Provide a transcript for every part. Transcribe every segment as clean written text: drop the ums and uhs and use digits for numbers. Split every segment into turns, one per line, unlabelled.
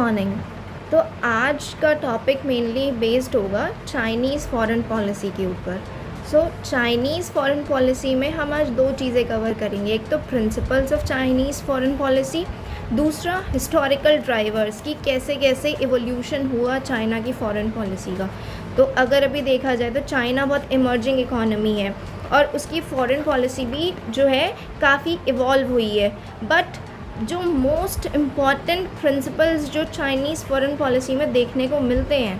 Morning. तो आज का टॉपिक मेनली बेस्ड होगा चाइनीज़ फॉरेन पॉलिसी के ऊपर। चाइनीज़ फॉरेन पॉलिसी में हम आज दो चीज़ें कवर करेंगे, एक तो principles of Chinese foreign policy, दूसरा हिस्टोरिकल ड्राइवर्स की कैसे कैसे इवोल्यूशन हुआ चाइना की फॉरेन पॉलिसी का। तो अगर अभी देखा जाए तो चाइना बहुत इमर्जिंग इकोनॉमी है और उसकी फॉरेन पॉलिसी भी जो है काफ़ी इवॉल्व हुई है। बट जो मोस्ट इम्पॉर्टेंट प्रिंसिपल्स जो चाइनीज़ फॉरेन पॉलिसी में देखने को मिलते हैं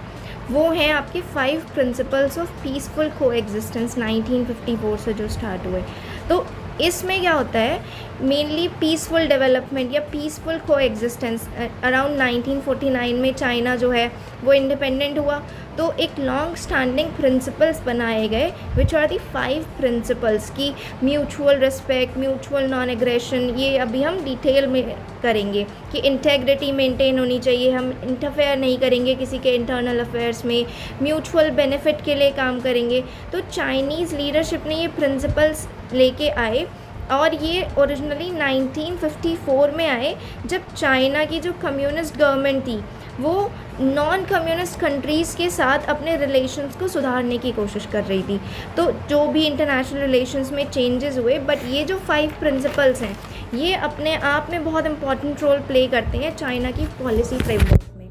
वो हैं आपके 5 प्रिंसिपल्स ऑफ पीसफुल को एग्जिस्टेंस 1954 से जो स्टार्ट हुए। तो इसमें क्या होता है, मेनली पीसफुल डेवलपमेंट या पीसफुल को एग्जिस्टेंस। अराउंड 1949 में चाइना जो है वो इंडिपेंडेंट हुआ, तो एक लॉन्ग स्टैंडिंग प्रिंसिपल्स बनाए गए विच आर दी 5 प्रिंसिपल्स की mutual respect, mutual non aggression. ये अभी हम डिटेल में करेंगे कि इंटेग्रिटी मेंटेन होनी चाहिए, हम इंटरफेयर नहीं करेंगे किसी के इंटरनल अफेयर्स में, म्यूचुअल बेनिफिट के लिए काम करेंगे। तो चाइनीज़ लीडरशिप ने ये प्रिंसिपल्स लेके आए और ये ओरिजिनली 1954 में आए, जब चाइना की जो कम्युनिस्ट गवर्नमेंट थी वो नॉन कम्युनिस्ट कंट्रीज़ के साथ अपने रिलेशंस को सुधारने की कोशिश कर रही थी। तो जो भी इंटरनेशनल रिलेशंस में चेंजेस हुए, बट ये जो 5 प्रिंसिपल्स हैं ये अपने आप में बहुत इंपॉर्टेंट रोल प्ले करते हैं चाइना की पॉलिसी फ्रेमवर्क में।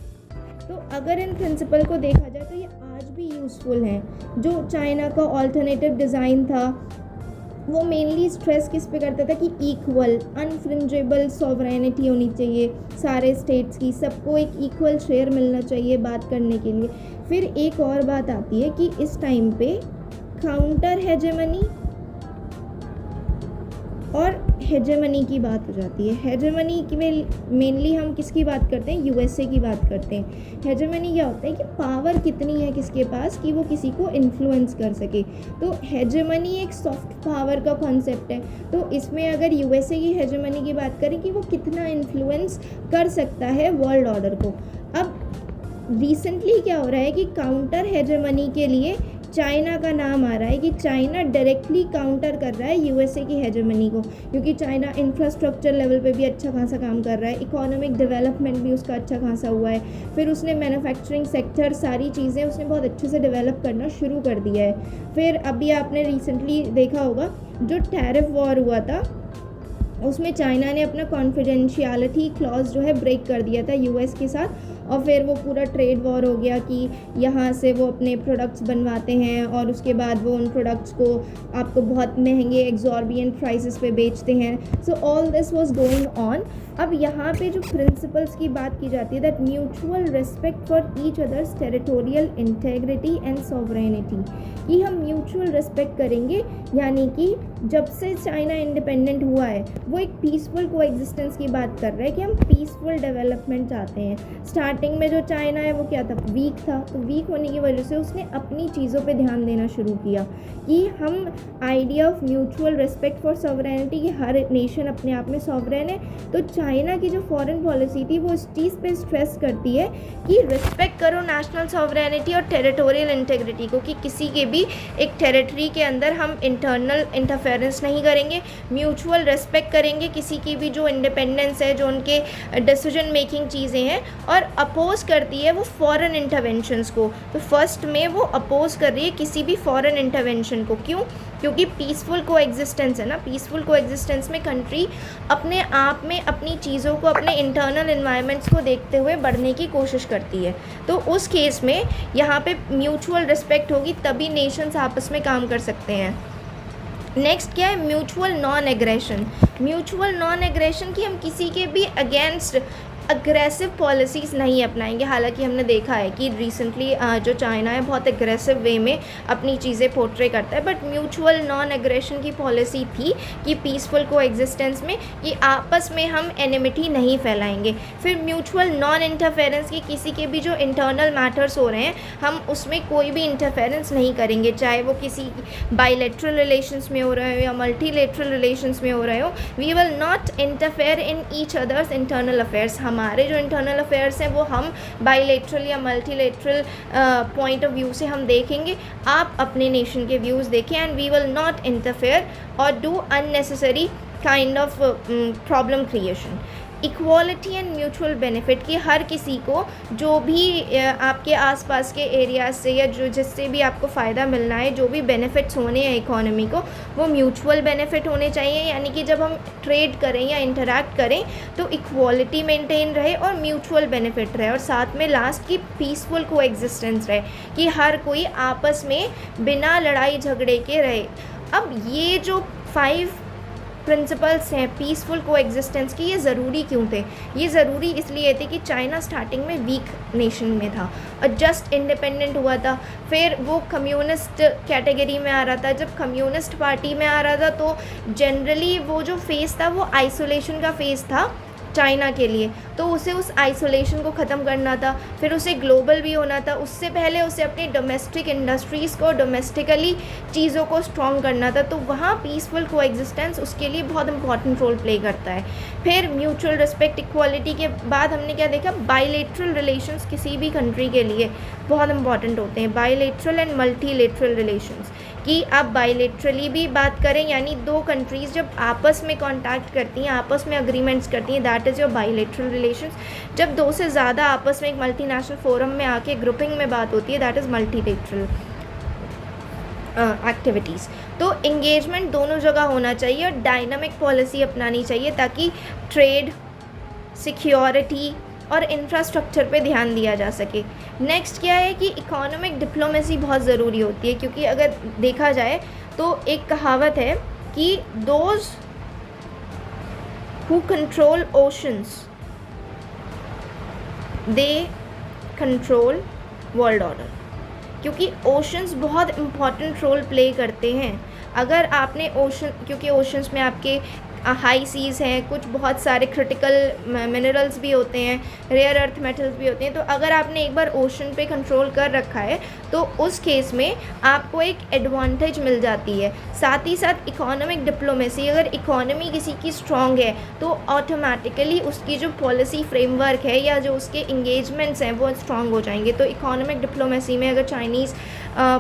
तो अगर इन प्रिंसिपल को देखा जाए तो ये आज भी यूज़फुल हैं। जो चाइना का ऑल्टरनेटिव डिज़ाइन था वो मेनली स्ट्रेस किस पे करता था कि इक्वल अनफ्रिंजेबल सॉवरेनिटी होनी चाहिए सारे स्टेट्स की, सबको एक इक्वल शेयर मिलना चाहिए बात करने के लिए। फिर एक और बात आती है कि इस टाइम पे काउंटर हेजेमनी और हेजेमनी की बात हो जाती है। हेजेमनी की में मेनली हम किसकी बात करते हैं, यूएसए की बात करते हैं। हेजेमनी क्या होता है कि पावर कितनी है किसके पास कि वो किसी को इन्फ्लुएंस कर सके। तो हेजेमनी एक सॉफ्ट पावर का कॉन्सेप्ट है। तो इसमें अगर यूएसए की हेजेमनी की बात करें कि वो कितना इन्फ्लुएंस कर सकता है वर्ल्ड ऑर्डर को। अब रिसेंटली क्या हो रहा है कि काउंटर हेजेमनी के लिए चाइना का नाम आ रहा है कि चाइना डायरेक्टली काउंटर कर रहा है यूएसए की हेजेमनी को, क्योंकि चाइना इंफ्रास्ट्रक्चर लेवल पे भी अच्छा खासा काम कर रहा है, इकोनॉमिक डेवलपमेंट भी उसका अच्छा खासा हुआ है। फिर उसने मैन्युफैक्चरिंग सेक्टर सारी चीज़ें उसने बहुत अच्छे से डेवलप करना शुरू कर दिया है। फिर अभी आपने रिसेंटली देखा होगा जो टैरिफ वॉर हुआ था उसमें चाइना ने अपना कॉन्फिडेंशियलिटी क्लॉज जो है ब्रेक कर दिया था यूएस के साथ, और फिर वो पूरा ट्रेड वॉर हो गया कि यहाँ से वो अपने प्रोडक्ट्स बनवाते हैं और उसके बाद वो उन प्रोडक्ट्स को आपको बहुत महंगे एक्सॉर्बिएंट प्राइसेस पे बेचते हैं। So all this was going on. अब यहाँ पे जो प्रिंसिपल्स की बात की जाती है that mutual respect for each others territorial integrity and sovereignty, कि हम म्यूचुअल रिस्पेक्ट करेंगे, यानी कि जब से चाइना इंडिपेंडेंट हुआ है वो एक पीसफुल को एग्जिस्टेंस की बात कर रहा है कि हम पीसफुल डेवलपमेंट चाहते हैं। स्टार्टिंग में जो चाइना है वो क्या था, वीक था, तो वीक होने की वजह से उसने अपनी चीज़ों पे ध्यान देना शुरू किया कि हम idea of mutual respect for sovereignty कि हर नेशन अपने आप में सॉवरेन है। तो चाइना की जो फॉरेन पॉलिसी थी वो इस चीज़ पे स्ट्रेस करती है कि रिस्पेक्ट करो नेशनल सॉवरेनिटी और टेरिटोरियल इंटेग्रिटी को, कि किसी के भी एक टेरिटरी के अंदर हम इंटरनल इंटरफेरेंस नहीं करेंगे, म्यूचुअल रिस्पेक्ट करेंगे किसी की भी जो इंडिपेंडेंस है, जो उनके डिसीजन मेकिंग चीज़ें हैं, और अपोज करती है वो फॉरेन इंटरवेंशंस को। तो फर्स्ट में वो अपोज कर रही है किसी भी फॉरेन इंटरवेंशन को। क्यों? क्योंकि पीसफुल को एग्जिस्टेंस है ना, पीसफुल को एग्जिस्टेंस में कंट्री अपने आप में अपनी चीज़ों को, अपने इंटरनल इन्वायरमेंट्स को देखते हुए बढ़ने की कोशिश करती है। तो उस केस में यहाँ पे म्यूचुअल रिस्पेक्ट होगी तभी नेशंस आपस में काम कर सकते हैं। नेक्स्ट क्या है, mutual non aggression. Mutual non aggression की हम किसी के भी अगेंस्ट अग्रेसिव पॉलिसीज़ नहीं अपनाएंगे। हालांकि हमने देखा है कि रिसेंटली जो चाइना है बहुत एग्रेसिव वे में अपनी चीज़ें पोर्ट्रे करता है, बट म्यूचुअल नॉन एग्रेशन की पॉलिसी थी कि पीसफुल को एग्जिस्टेंस में कि आपस में हम एनिमिटी नहीं फैलाएंगे। फिर म्यूचुअल नॉन इंटरफेरेंस की किसी के भी जो इंटरनल मैटर्स हो रहे हैं हम उसमें कोई भी इंटरफेरेंस नहीं करेंगे, चाहे वो किसी बायलैटरल रिलेशंस में हो रहे हो या मल्टीलेटरल रिलेशंस में हो रहे हो। We will not interfere in each other's internal affairs. हमारे जो इंटरनल अफेयर्स हैं वो हम बायलैटरल या मल्टीलेटरल पॉइंट ऑफ व्यू से हम देखेंगे, आप अपने नेशन के व्यूज़ देखें, and we will not interfere और do unnecessary kind of problem creation. Equality and mutual benefit, कि हर किसी को जो भी आपके आसपास के एरियाज से या जो जिससे भी आपको फ़ायदा मिलना है, जो भी बेनिफिट्स होने हैं इकोनॉमी को, वो म्यूचुअल बेनिफिट होने चाहिए। यानी कि जब हम ट्रेड करें या इंटरैक्ट करें तो इक्वालिटी मेंटेन रहे और म्यूचुअल बेनिफिट रहे, और साथ में लास्ट की पीसफुल कोएग्जिस्टेंस रहे, कि हर कोई आपस में बिना लड़ाई झगड़े के रहे। अब ये जो 5 प्रिंसिपल्स हैं पीसफुल कोएग्जिस्टेंस की, ये ज़रूरी क्यों थे? ये ज़रूरी इसलिए थे कि चाइना स्टार्टिंग में वीक नेशन में था और जस्ट इंडिपेंडेंट हुआ था, फिर वो कम्युनिस्ट कैटेगरी में आ रहा था। जब कम्युनिस्ट पार्टी में आ रहा था तो जनरली वो जो फेज़ था वो आइसोलेशन का फेज़ था चाइना के लिए, तो उसे उस आइसोलेशन को ख़त्म करना था, फिर उसे ग्लोबल भी होना था। उससे पहले उसे अपनी डोमेस्टिक इंडस्ट्रीज़ को, डोमेस्टिकली चीज़ों को स्ट्रॉन्ग करना था, तो वहाँ पीसफुल कोएग्जिस्टेंस उसके लिए बहुत इंपॉर्टेंट रोल प्ले करता है। फिर म्यूचुअल रिस्पेक्ट, इक्वालिटी के बाद हमने क्या देखा, बायलैटरल रिलेशंस किसी भी कंट्री के लिए बहुत इंपॉर्टेंट होते हैं, बायलैटरल एंड मल्टीलैटरल रिलेशंस, कि आप बायलैटरली भी बात करें, यानी 2 कंट्रीज़ जब आपस में कॉन्टैक्ट करती हैं, आपस में अग्रीमेंट्स करती हैं, that is your bilateral relations. जब 2 से ज़्यादा आपस में एक मल्टीनेशनल फोरम में आके ग्रुपिंग में बात होती है, दैट इज़ मल्टीलैटरल एक्टिविटीज़। तो इंगेजमेंट दोनों जगह होना चाहिए और डायनामिक पॉलिसी अपनानी चाहिए ताकि ट्रेड, सिक्योरिटी और इंफ्रास्ट्रक्चर पे ध्यान दिया जा सके। नेक्स्ट क्या है कि इकोनॉमिक डिप्लोमेसी बहुत ज़रूरी होती है, क्योंकि अगर देखा जाए तो एक कहावत है कि those who control oceans they control world order, क्योंकि ओशंस बहुत इम्पॉर्टेंट रोल प्ले करते हैं। अगर आपने क्योंकि ओशंस में आपके हाई सीज़ हैं, कुछ बहुत सारे क्रिटिकल मिनरल्स भी होते हैं, रेयर अर्थ मेटल्स भी होते हैं, तो अगर आपने एक बार ओशन पे कंट्रोल कर रखा है तो उस केस में आपको एक एडवांटेज मिल जाती है। साथ ही साथ इकोनॉमिक डिप्लोमेसी, अगर इकोनॉमी किसी की स्ट्रॉन्ग है तो ऑटोमेटिकली उसकी जो पॉलिसी फ्रेमवर्क है या जो उसके इंगेजमेंट्स हैं वो स्ट्रॉन्ग हो जाएंगे। तो इकोनॉमिक डिप्लोमेसी में अगर चाइनीज़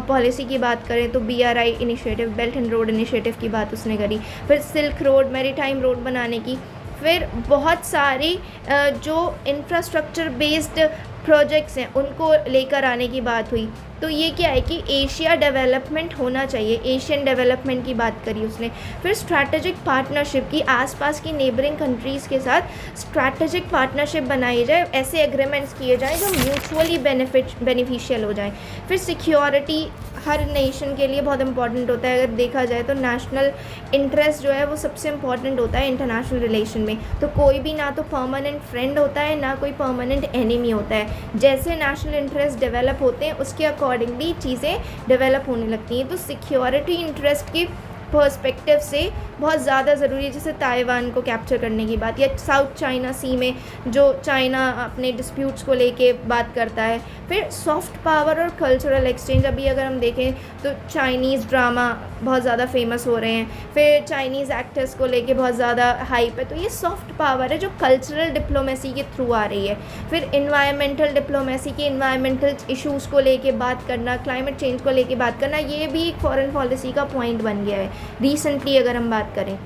पॉलिसी की बात करें तो BRI initiative, belt and road initiative की बात उसने करी, फिर सिल्क रोड, मैरीटाइम रोड बनाने की, फिर बहुत सारी जो इंफ्रास्ट्रक्चर बेस्ड प्रोजेक्ट्स हैं उनको लेकर आने की बात हुई। तो ये क्या है कि एशिया डेवलपमेंट होना चाहिए, एशियन डेवलपमेंट की बात करी उसने। फिर स्ट्रैटेजिक पार्टनरशिप की, आसपास की नेबरिंग कंट्रीज़ के साथ स्ट्रैटेजिक पार्टनरशिप बनाई जाए, ऐसे एग्रीमेंट्स किए जाएँ जो म्यूचुअली बेनिफिशियल हो जाएँ। फिर सिक्योरिटी हर नेशन के लिए बहुत इंपॉर्टेंट होता है। अगर देखा जाए तो नेशनल इंटरेस्ट जो है वो सबसे इम्पॉर्टेंट होता है इंटरनेशनल रिलेशन में। तो कोई भी ना तो परमानेंट फ्रेंड होता है ना कोई परमानेंट एनिमी होता है। जैसे नेशनल इंटरेस्ट डेवलप होते हैं उसके अकॉर्डिंगली चीज़ें डेवलप होने लगती हैं। तो सिक्योरिटी इंटरेस्ट की पर्सपेक्टिव से बहुत ज़्यादा ज़रूरी है, जैसे ताइवान को कैप्चर करने की बात, या साउथ चाइना सी में जो चाइना अपने डिस्प्यूट्स को लेके बात करता है। फिर सॉफ्ट पावर और कल्चरल एक्सचेंज, अभी अगर हम देखें तो चाइनीज़ ड्रामा बहुत ज़्यादा फेमस हो रहे हैं, फिर चाइनीज़ एक्टर्स को लेके बहुत ज़्यादा हाइप है, तो ये सॉफ्ट पावर है जो कल्चरल डिप्लोमेसी के थ्रू आ रही है। फिर इन्वायरमेंटल डिप्लोमेसी की, इन्वायरमेंटल इशूज़ को लेके बात करना, क्लाइमेट चेंज को लेके बात करना, ये भी एक फॉरेन पॉलिसी का पॉइंट बन गया है रिसेंटली अगर हम बात करें।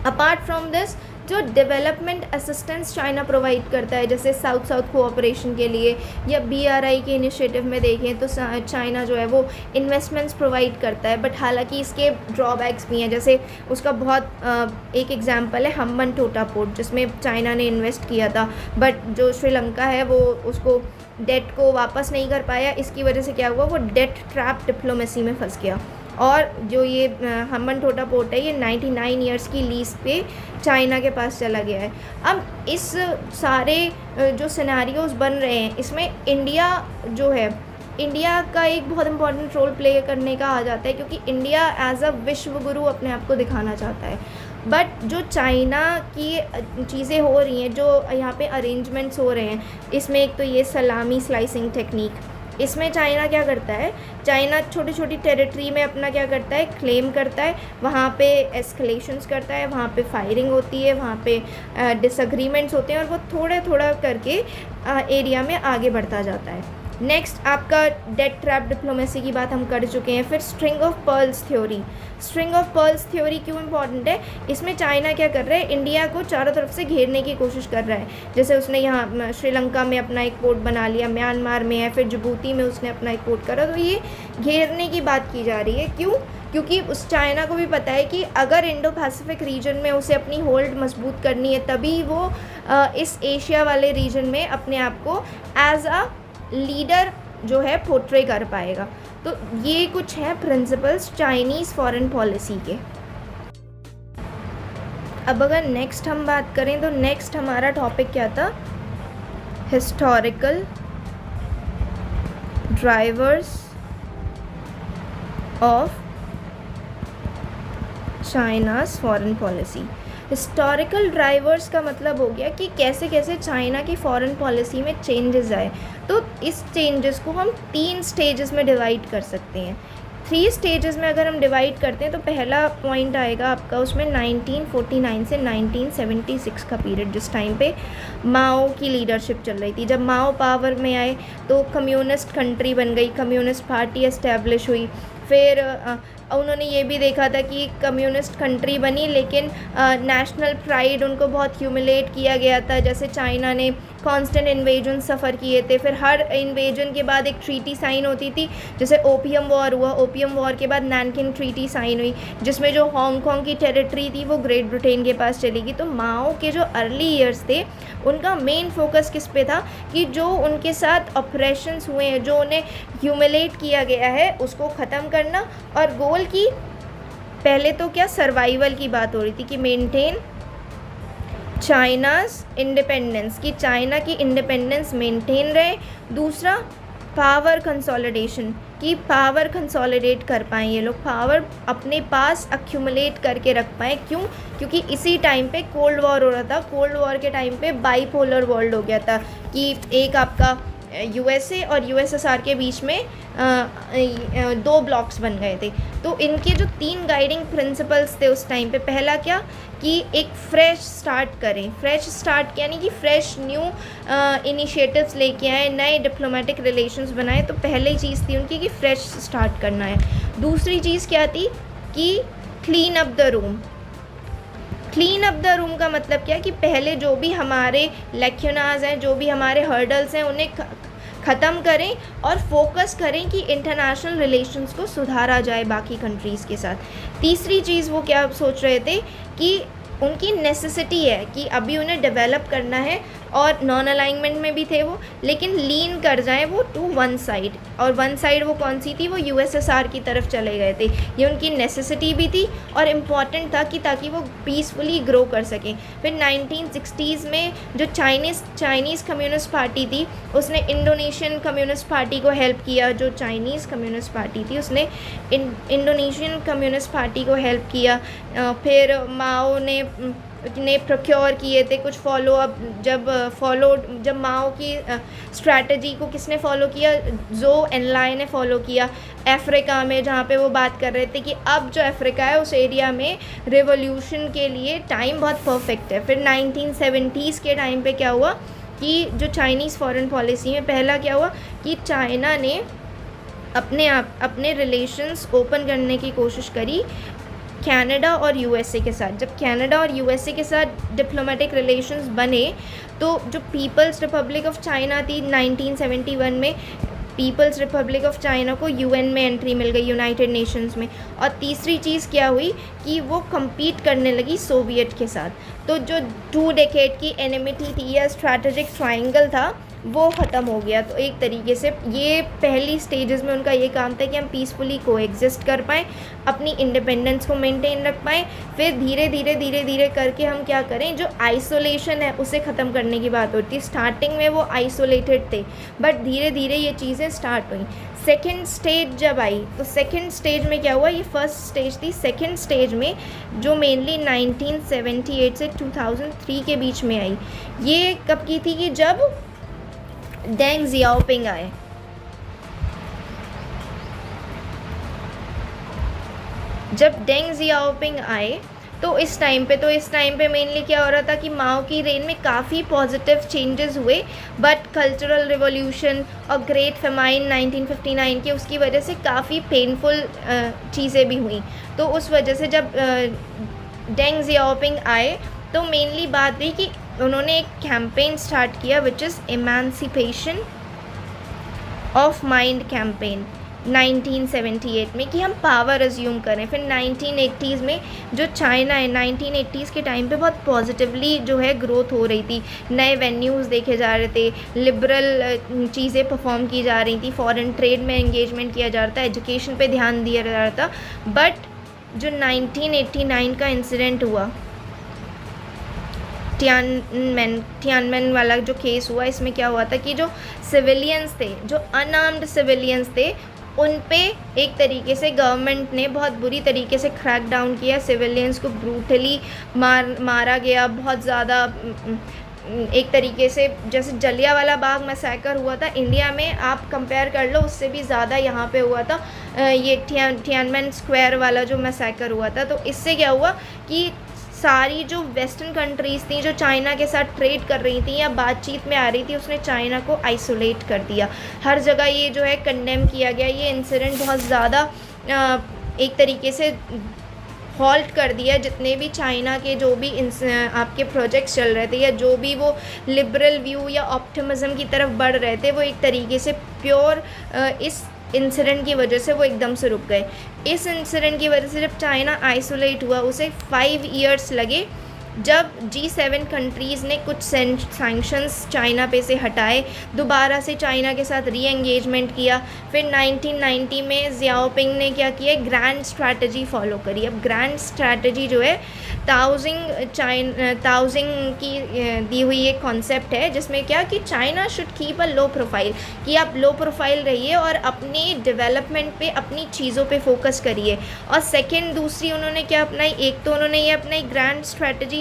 अपार्ट फ्रॉम दिस, जो डेवलपमेंट असिस्टेंस चाइना प्रोवाइड करता है, जैसे साउथ साउथ कोऑपरेशन के लिए, या BRI के इनिशिएटिव में देखें तो चाइना जो है वो इन्वेस्टमेंट्स प्रोवाइड करता है। बट हालांकि इसके ड्रॉबैक्स भी हैं, जैसे उसका बहुत एक एग्जांपल है हम्बनटोटा पोर्ट, जिसमें चाइना ने इन्वेस्ट किया था, बट जो श्रीलंका है वो उसको डेट को वापस नहीं कर पाया। इसकी वजह से क्या हुआ, वो डेट ट्रैप डिप्लोमेसी में फंस गया। और जो ये हम्बनटोटा पोर्ट है ये 99 ईयर्स की लीज पे चाइना के पास चला गया है। अब इस सारे जो सिनेरियोज बन रहे हैं इसमें इंडिया जो है, इंडिया का एक बहुत इंपॉर्टेंट रोल प्ले करने का आ जाता है, क्योंकि इंडिया एज अ विश्व गुरु अपने आप को दिखाना चाहता है। बट जो चाइना की चीज़ें हो रही हैं, जो यहाँ पे अरेंजमेंट्स हो रहे हैं, इसमें एक तो ये सलामी स्लाइसिंग टेक्निक, इसमें चाइना क्या करता है, चाइना छोटी छोटी टेरिटरी में अपना क्या करता है, क्लेम करता है, वहाँ पे एस्केलेशंस करता है, वहाँ पे फायरिंग होती है, वहाँ पे डिसएग्रीमेंट्स होते हैं, और वो थोड़ा थोड़ा करके एरिया में आगे बढ़ता जाता है। नेक्स्ट आपका डेट ट्रैप डिप्लोमेसी की बात हम कर चुके हैं। फिर string of pearls theory. String of pearls theory क्यों इंपॉर्टेंट है? इसमें चाइना क्या कर रहा है, इंडिया को चारों तरफ से घेरने की कोशिश कर रहा है। जैसे उसने यहाँ श्रीलंका में अपना एक पोर्ट बना लिया, म्यांमार में है, फिर जिबूती में उसने अपना एक पोर्ट करा। तो ये घेरने की बात की जा रही है। क्यों? क्योंकि उस चाइना को भी पता है कि अगर इंडो पैसिफिक रीजन में उसे अपनी होल्ड मजबूत करनी है, तभी वो इस एशिया वाले रीजन में अपने आप को एज अ लीडर जो है पोर्ट्रे कर पाएगा। तो ये कुछ है प्रिंसिपल्स चाइनीज़ फॉरेन पॉलिसी के। अब अगर नेक्स्ट हम बात करें तो नेक्स्ट हमारा टॉपिक क्या था? Historical drivers of China's foreign policy. Historical drivers का मतलब हो गया कि कैसे कैसे चाइना की फॉरेन पॉलिसी में चेंजेस आए। तो इस चेंजेस को हम 3 स्टेजेस में डिवाइड कर सकते हैं। 3 स्टेजेस में अगर हम डिवाइड करते हैं तो पहला पॉइंट आएगा आपका उसमें 1949 से 1976 का पीरियड, जिस टाइम पे माओ की लीडरशिप चल रही थी। जब माओ पावर में आए तो कम्युनिस्ट कंट्री बन गई, कम्युनिस्ट पार्टी एस्टेब्लिश हुई। फिर उन्होंने ये भी देखा था कि कम्युनिस्ट कंट्री बनी लेकिन नेशनल प्राइड उनको बहुत ह्यूमिलेट किया गया था। जैसे चाइना ने कांस्टेंट इन्वेजन सफ़र किए थे, फिर हर इन्वेजन के बाद एक ट्रीटी साइन होती थी। जैसे ओपियम वॉर हुआ, ओपियम वॉर के बाद नैनकिन ट्रीटी साइन हुई, जिसमें जो हांगकांग की टेरिटरी थी वो ग्रेट ब्रिटेन के पास चली गई। तो माओ के जो अर्ली ईयर्स थे उनका मेन फोकस किस पे था कि जो उनके साथ ऑपरेशंस हुए हैं, जो उन्हें ह्यूमिलेट किया गया है, उसको ख़त्म करना। और गोल की पहले तो क्या सर्वाइवल की बात हो रही थी कि मेंटेन चाइनाज़ इंडिपेंडेंस, कि चाइना की इंडिपेंडेंस मेंटेन रहे। दूसरा पावर कंसोलिडेशन, कि पावर कंसोलिडेट कर पाएँ ये लोग, पावर अपने पास अक्यूमुलेट करके रख पाएँ। क्यों? क्योंकि इसी टाइम पे कोल्ड वॉर हो रहा था। कोल्ड वॉर के टाइम पे बाईपोलर वर्ल्ड हो गया था कि एक आपका यूएसए और यूएसएसआर के बीच में 2 ब्लॉक्स बन गए थे। तो इनके जो 3 गाइडिंग प्रिंसिपल्स थे उस टाइम पे, पहला क्या कि एक फ्रेश स्टार्ट करें। फ्रेश स्टार्ट यानी कि फ्रेश न्यू इनिशिएटिव्स लेके आए, नए डिप्लोमेटिक रिलेशंस बनाए। तो पहली चीज़ थी उनकी कि फ्रेश स्टार्ट करना है। दूसरी चीज़ क्या थी कि clean up the room. Clean up the room का मतलब क्या कि पहले जो भी हमारे लैक्यूनाज हैं, जो भी हमारे हर्डल्स हैं, उन्हें ख़त्म करें और फोकस करें कि इंटरनेशनल रिलेशंस को सुधारा जाए बाकी कंट्रीज़ के साथ। तीसरी चीज़ वो क्या सोच रहे थे कि उनकी नेसेसिटी है कि अभी उन्हें डेवलप करना है, और नॉन अलाइनमेंट में भी थे वो, लेकिन लीन कर जाएं वो टू वन साइड। और वन साइड वो कौन सी थी? वो यूएसएसआर की तरफ चले गए थे। ये उनकी नेसेसिटी भी थी और इम्पॉर्टेंट था कि ताकि वो पीसफुली ग्रो कर सकें। फिर 1960s में जो चाइनीज़ कम्युनिस्ट पार्टी थी उसने इंडोनेशियन कम्युनिस्ट पार्टी को हेल्प किया। जो चाइनीज़ कम्युनिस्ट पार्टी थी उसने इंडोनेशियन कम्युनिस्ट पार्टी को हेल्प किया। फिर माओ ने प्रोक्योर किए थे कुछ फॉलो अप। जब माओ की स्ट्रैटेजी को किसने फॉलो किया? जो एनलाई ने फॉलो किया अफ्रीका में, जहाँ पे वो बात कर रहे थे कि अब जो अफ्रीका है उस एरिया में रिवॉल्यूशन के लिए टाइम बहुत परफेक्ट है। फिर 1970s के टाइम पे क्या हुआ कि जो चाइनीज़ फॉरेन पॉलिसी में पहला क्या हुआ कि चाइना ने अपने रिलेशंस ओपन करने की कोशिश करी कनाडा और यूएसए के साथ। जब कनाडा और यूएसए के साथ डिप्लोमेटिक रिलेशंस बने तो जो पीपल्स रिपब्लिक ऑफ चाइना थी 1971 में, पीपल्स रिपब्लिक ऑफ चाइना को यूएन में एंट्री मिल गई, यूनाइटेड नेशंस में। और तीसरी चीज़ क्या हुई कि वो compete करने लगी सोवियत के साथ। तो जो 2 डेकेड की एनिमिटी थी या स्ट्रैटेजिक ट्रायंगल था वो ख़त्म हो गया। तो एक तरीके से ये पहली स्टेजेस में उनका ये काम था कि हम पीसफुली को एग्जिस्ट कर पाएँ, अपनी इंडिपेंडेंस को मेंटेन रख पाएँ। फिर धीरे धीरे करके हम क्या करें, जो आइसोलेशन है उसे ख़त्म करने की बात होती है। स्टार्टिंग में वो आइसोलेटेड थे बट धीरे धीरे ये चीज़ें स्टार्ट हुई। सेकेंड स्टेज जब आई तो सेकेंड स्टेज में क्या हुआ, ये फर्स्ट स्टेज थी। सेकेंड स्टेज में जो मेनली 1978 से 2003 के बीच में आई, ये कब की थी कि जब डेंग जियाओपिंग आए। जब डेंग जियाओपिंग आए तो इस टाइम पे मेनली क्या हो रहा था कि माओ की रेन में काफ़ी पॉजिटिव चेंजेस हुए, बट कल्चरल रिवॉल्यूशन और ग्रेट फेमाइन 1959 के उसकी वजह से काफ़ी पेनफुल चीज़ें भी हुई। तो उस वजह से जब डेंग जियाओपिंग आए तो मेनली बात हुई कि उन्होंने एक कैंपेन स्टार्ट किया which is emancipation of mind campaign 1978 में, कि हम पावर अज्यूम करें। फिर 1980s में जो चाइना है 1980s के टाइम पे बहुत पॉजिटिवली जो है ग्रोथ हो रही थी, नए वेन्यूज़ देखे जा रहे थे, लिबरल चीज़ें परफॉर्म की जा रही थी, फॉरेन ट्रेड में एंगेजमेंट किया जा रहा था, एजुकेशन पे ध्यान दिया जा रहा था। बट जो 1989 का इंसिडेंट हुआ, टियानमेन वाला जो केस हुआ, इसमें क्या हुआ था कि जो सिविलियंस थे, जो अनआर्म्ड सिविलियंस थे, उन पे एक तरीके से गवर्नमेंट ने बहुत बुरी तरीके से क्रैक डाउन किया, सिविलियंस को ब्रूटली मारा गया बहुत ज़्यादा। एक तरीके से जैसे जलियांवाला बाग मैसेकर हुआ था इंडिया में, आप कंपेयर कर लो, उससे भी ज़्यादा यहाँ पे हुआ था ये तियानमेन स्क्वायर वाला जो मैसेकर हुआ था। तो इससे क्या हुआ कि सारी जो वेस्टर्न कंट्रीज़ थी जो चाइना के साथ ट्रेड कर रही थी या बातचीत में आ रही थी, उसने चाइना को आइसोलेट कर दिया। हर जगह ये जो है कंडेम किया गया। ये इंसिडेंट बहुत ज़्यादा एक तरीके से हॉल्ट कर दिया जितने भी चाइना के जो भी आपके प्रोजेक्ट्स चल रहे थे या जो भी वो लिबरल व्यू या ऑप्टिमिज्म की तरफ बढ़ रहे थे, वो एक तरीके से प्योर इस इंसिडेंट की वजह से वो एकदम से रुक गए। इस इंसिडेंट की वजह से जब चाइना आइसोलेट हुआ, उसे 5 इयर्स लगे। जब G7 कंट्रीज़ ने कुछ सैंक्शंस चाइना पे से हटाए, दोबारा से चाइना के साथ री एंगेजमेंट किया। फिर 1990 में जियाओपिंग ने क्या किया, ग्रैंड स्ट्रैटेजी फॉलो करी। अब ग्रैंड स्ट्रैटेजी जो है ताउजिंग की दी हुई एक कॉन्सेप्ट है, जिसमें क्या कि China should keep a low profile, कि आप लो प्रोफाइल रहिए और अपनी डेवलपमेंट पे, अपनी चीज़ों पे फोकस करिए। और सेकंड दूसरी उन्होंने क्या अपनाई, एक तो उन्होंने ये अपनाई ग्रैंड स्ट्रैटेजी।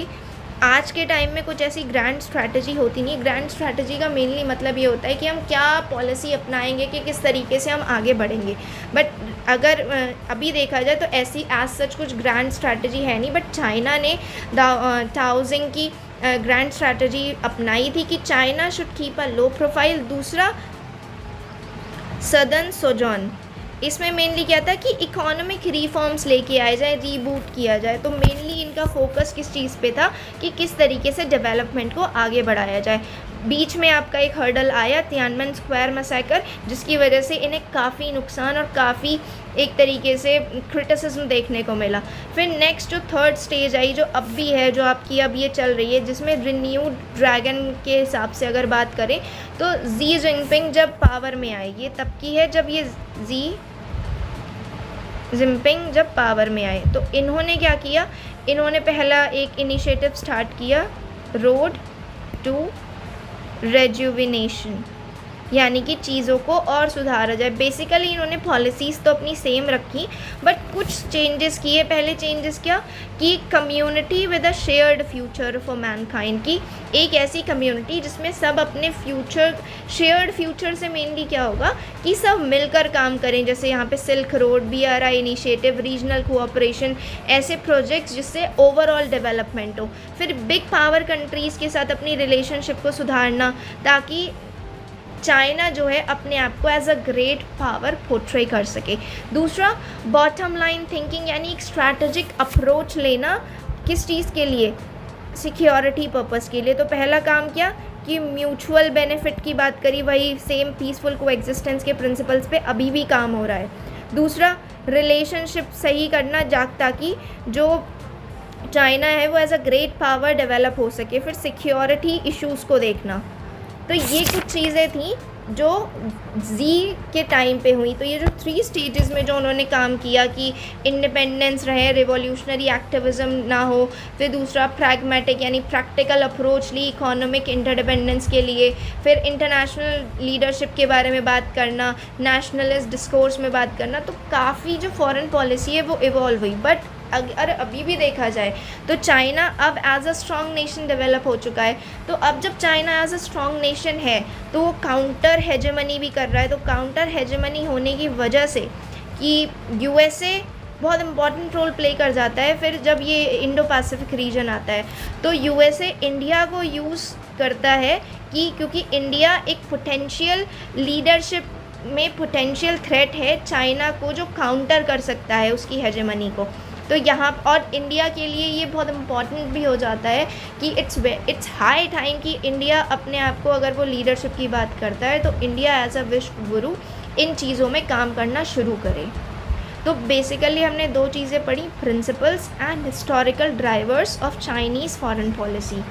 आज के टाइम में कुछ ऐसी ग्रैंड स्ट्रैटेजी होती नहीं। ग्रैंड स्ट्रैटेजी का मेनली मतलब ये होता है कि हम क्या पॉलिसी अपनाएंगे, कि किस तरीके से हम आगे बढ़ेंगे। बट अगर अभी देखा जाए तो ऐसी एज सच कुछ ग्रैंड स्ट्रैटेजी है नहीं। बट चाइना ने ताओजिंग की ग्रैंड स्ट्रैटेजी अपनाई थी कि China should keep a low profile. दूसरा सदर्न सोजॉन, इसमें मेनली क्या था कि इकोनॉमिक रिफॉर्म्स लेके आए जाए, रीबूट किया जाए। तो मेनली इनका फोकस किस चीज़ पे था कि किस तरीके से डेवलपमेंट को आगे बढ़ाया जाए। बीच में आपका एक हर्डल आया तियानमेन स्क्वायर मैसेकर, जिसकी वजह से इन्हें काफ़ी नुकसान और काफ़ी एक तरीके से क्रिटिसिज्म देखने को मिला। फिर नेक्स्ट जो थर्ड स्टेज आई, जो अब भी है, जो आपकी अब ये चल रही है, जिसमें रिन्यूड ड्रैगन के हिसाब से अगर बात करें तो जी जिनपिंग जब पावर में आए, ये तब की है जब ये जी जिनपिंग जब पावर में आए। तो इन्होंने क्या किया, इन्होंने पहला एक इनिशिएटिव स्टार्ट किया, रोड टू रेजुविनेशन, यानी कि चीज़ों को और सुधारा जाए। बेसिकली इन्होंने पॉलिसीज़ तो अपनी सेम रखी, बट कुछ चेंजेस किए। पहले चेंजेस क्या कि community with a shared future for Mankind, की एक ऐसी कम्युनिटी जिसमें सब अपने फ्यूचर, शेयर्ड फ्यूचर से मेनली क्या होगा कि सब मिलकर काम करें। जैसे यहाँ पे silk road, BRI initiative, regional cooperation, ऐसे प्रोजेक्ट्स जिससे ओवरऑल डेवलपमेंट हो। फिर बिग पावर कंट्रीज़ के साथ अपनी रिलेशनशिप को सुधारना, ताकि चाइना जो है अपने आप को as a great power portray कर सके। दूसरा बॉटम लाइन थिंकिंग, यानी एक स्ट्रैटेजिक अप्रोच लेना, किस चीज़ के लिए, सिक्योरिटी पर्पस के लिए। तो पहला काम क्या कि म्यूचुअल बेनिफिट की बात करी, वही सेम पीसफुल कोएग्जिस्टेंस के प्रिंसिपल्स पे अभी भी काम हो रहा है। दूसरा रिलेशनशिप सही करना, ताकि जो चाइना है वो as a great power develop हो सके। फिर सिक्योरिटी इश्यूज़ को देखना। तो ये कुछ चीज़ें थी जो जी के टाइम पे हुई। तो ये जो 3 स्टेजेस में जो उन्होंने काम किया कि इंडिपेंडेंस रहे, रिवॉल्यूशनरी एक्टिविज़म ना हो, फिर दूसरा प्रैग्मेटिक यानी प्रैक्टिकल अप्रोच ली इकोनॉमिक इंटरडिपेंडेंस के लिए, फिर इंटरनेशनल लीडरशिप के बारे में बात करना, नेशनलिस्ट डिस्कोर्स में बात करना। तो काफ़ी जो फॉरेन पॉलिसी है वो इवॉल्व हुई। बट अगर अभी भी देखा जाए तो चाइना अब as a strong nation develop हो चुका है। तो अब जब China as a strong nation है तो वो काउंटर हेजेमनी भी कर रहा है। तो काउंटर हेजेमनी होने की वजह से कि USA बहुत इम्पॉर्टेंट रोल प्ले कर जाता है फिर जब ये इंडो पैसिफिक रीजन आता है। तो यूएसए इंडिया को यूज़ करता है कि क्योंकि इंडिया एक पोटेंशियल लीडरशिप में पोटेंशियल थ्रेट है चाइना को, जो काउंटर कर सकता है उसकी हेजेमनी को। तो यहाँ और इंडिया के लिए ये बहुत इम्पॉर्टेंट भी हो जाता है कि इट्स हाई टाइम कि इंडिया अपने आप को, अगर वो लीडरशिप की बात करता है तो इंडिया एज अ विश्व गुरु इन चीज़ों में काम करना शुरू करे। तो बेसिकली हमने दो चीज़ें पढ़ी, principles and historical drivers of Chinese foreign policy.